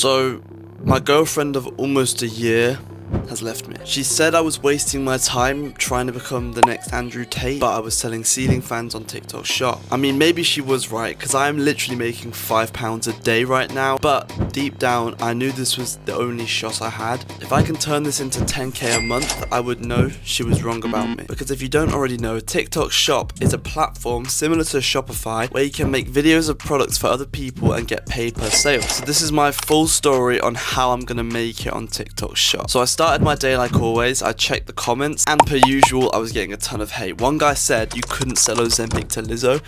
So, my girlfriend of almost a year has left me. She said I was wasting my time trying to become the next Andrew Tate, but I was selling ceiling fans on TikTok Shop. I mean, maybe she was right, because I am literally making £5 a day right now, but deep down, I knew this was the only shot I had. If I can turn this into 10k a month, I would know she was wrong about me. Because if you don't already know, TikTok Shop is a platform similar to Shopify, where you can make videos of products for other people and get paid per sale. So this is my full story on how I'm gonna make it on TikTok Shop. So I started my day like always. I checked the comments, and per usual, I was getting a ton of hate. One guy said you couldn't sell Ozempic to Lizzo,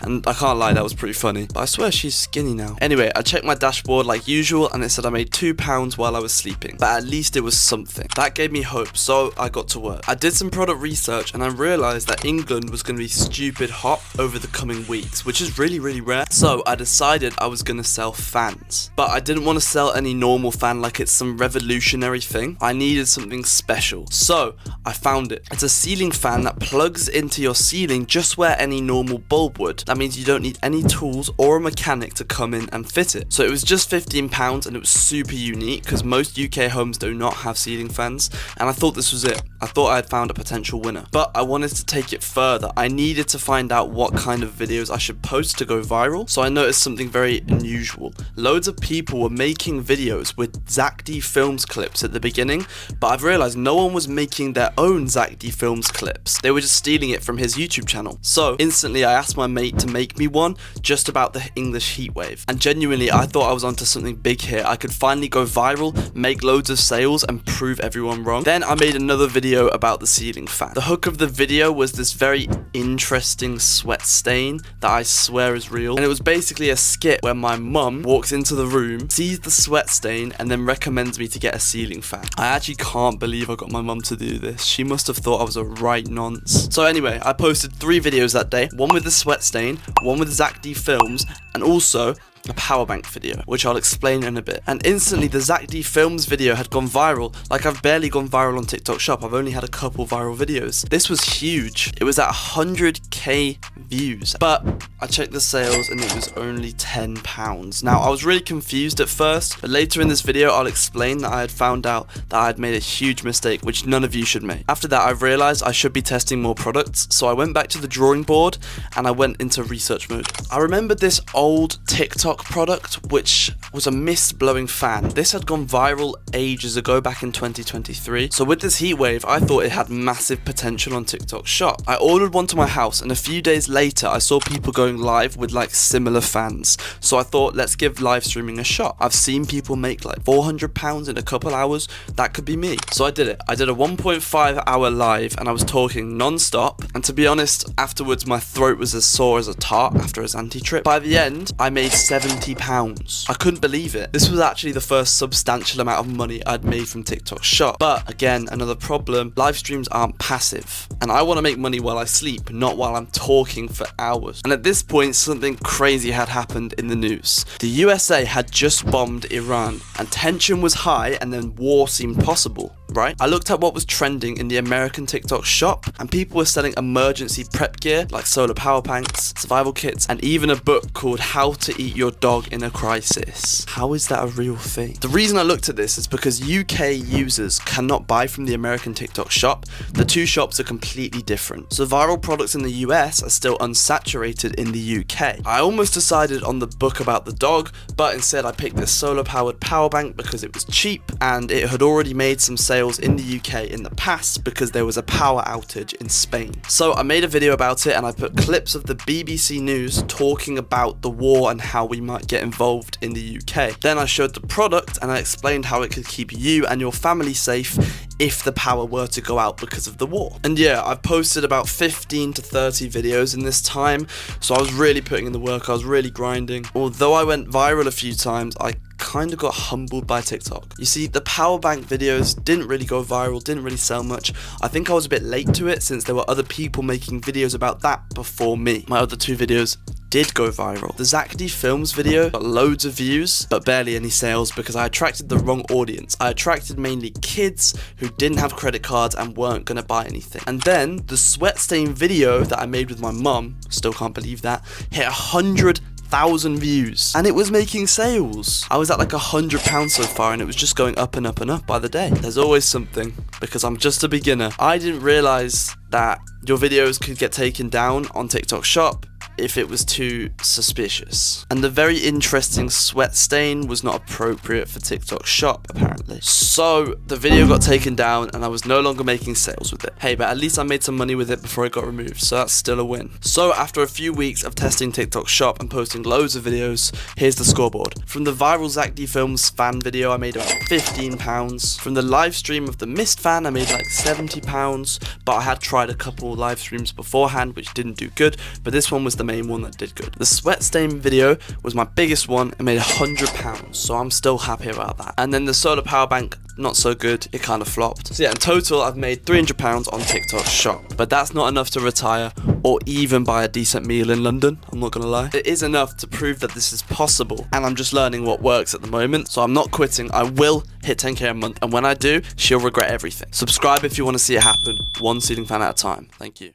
and I can't lie, that was pretty funny, but I swear she's skinny now. Anyway, I checked my dashboard like usual, and it said I made £2 while I was sleeping, but at least it was something. That gave me hope, so I got to work. I did some product research, and I realized that England was going to be stupid hot over the coming weeks, which is really rare. So I decided I was going to sell fans, but I didn't want to sell any normal fan like it's some revolutionary thing. I needed something special, so I found it. It's a ceiling fan that plugs into your ceiling just where any normal bulb would. That means you don't need any tools or a mechanic to come in and fit it. So it was just £15, and it was super unique because most UK homes do not have ceiling fans, and I thought this was it. I thought I had found a potential winner, but I wanted to take it further. I needed to find out what kind of videos I should post to go viral, so I noticed something very unusual. Loads of people were making videos with Zach D Films clips at the beginning, but I've realized no one was making their own Zach D Films clips. They were just stealing it from his YouTube channel. So instantly I asked my mate to make me one just about the English heatwave, and genuinely I thought I was onto something big here. I could finally go viral, make loads of sales, and prove everyone wrong. Then I made another video about the ceiling fan. The hook of the video was this very interesting sweat stain that I swear is real, and it was basically a skit where my mum walks into the room, sees the sweat stain, and then recommends me to get a ceiling fan. I actually can't believe I got my mum to do this. She must have thought I was a right nonce. So anyway, I posted 3 videos that day, one with the sweat stain, one with Zach D Films, and also a power bank video, which I'll explain in a bit. And instantly the Zach D Films video had gone viral. Like, I've barely gone viral on TikTok Shop. I've only had a couple viral videos. This was huge. It was at 100k views, but I checked the sales and it was only £10. Now, I was really confused at first, but later in this video I'll explain that I had found out that I had made a huge mistake, which none of you should make. After that, I realized I should be testing more products, so I went back to the drawing board and I went into research mode. I remembered this old TikTok product, which was a mist blowing fan. This had gone viral ages ago, back in 2023. So with this heat wave, I thought it had massive potential on TikTok Shop. I ordered one to my house, and a few days later I saw people going live with like similar fans. So I thought, let's give live streaming a shot. I've seen people make like £400 in a couple hours. That could be me. So I did it. I did a 1.5 hour live, and I was talking non-stop, and to be honest, afterwards my throat was as sore as a tart after a Zanti trip. By the end, I made £70. I couldn't believe it. This was actually the first substantial amount of money I'd made from TikTok Shop. But again, another problem, live streams aren't passive, and I want to make money while I sleep, not while I'm talking for hours. And at this point, something crazy had happened in the news. The USA had just bombed Iran, and tension was high, and then war seemed possible, right? I looked at what was trending in the American TikTok Shop, and people were selling emergency prep gear like solar power banks, survival kits, and even a book called How to Eat Your Dog in a Crisis. How is that a real thing? The reason I looked at this is because UK users cannot buy from the American TikTok Shop. The two shops are completely different. So viral products in the US are still unsaturated in the UK. I almost decided on the book about the dog, but instead I picked this solar powered power bank because it was cheap, and it had already made some sales in the UK in the past because there was a power outage in Spain. So I made a video about it, and I put clips of the BBC News talking about the war and how we might get involved in the UK. Then I showed the product, and I explained how it could keep you and your family safe if the power were to go out because of the war. And yeah, I've posted about 15 to 30 videos in this time, so I was really putting in the work, I was really grinding. Although I went viral a few times, I kind of got humbled by TikTok. You see, the power bank videos didn't really go viral, didn't really sell much. I think I was a bit late to it since there were other people making videos about that before me. My other 2 videos did go viral. The Zach D Films video got loads of views, but barely any sales because I attracted the wrong audience. I attracted mainly kids who didn't have credit cards and weren't gonna buy anything. And then the sweat stain video that I made with my mum, still can't believe that, hit 100,000 1,000 views, and it was making sales. I was at like £100 so far, and it was just going up and up and up by the day. There's always something, because I'm just a beginner. I didn't realize that your videos could get taken down on TikTok Shop if it was too suspicious. And the very interesting sweat stain was not appropriate for TikTok Shop, apparently. So the video got taken down and I was no longer making sales with it. Hey, but at least I made some money with it before it got removed, so that's still a win. So after a few weeks of testing TikTok Shop and posting loads of videos, here's the scoreboard. From the viral Zach D Films fan video, I made about £15. From the live stream of the Mist fan, I made like £70, but I had tried a couple live streams beforehand which didn't do good, but this one was the main one that did good. The sweat stain video was my biggest one and made £100, so I'm still happy about that. And then the solar power bank, not so good, it kind of flopped. So yeah, in total I've made £300 on TikTok Shop, but that's not enough to retire or even buy a decent meal in London, I'm not gonna lie. It is enough to prove that this is possible, and I'm just learning what works at the moment, so I'm not quitting. I will hit 10k a month, and when I do, she'll regret everything. Subscribe if you want to see it happen, one ceiling fan at a time. Thank you.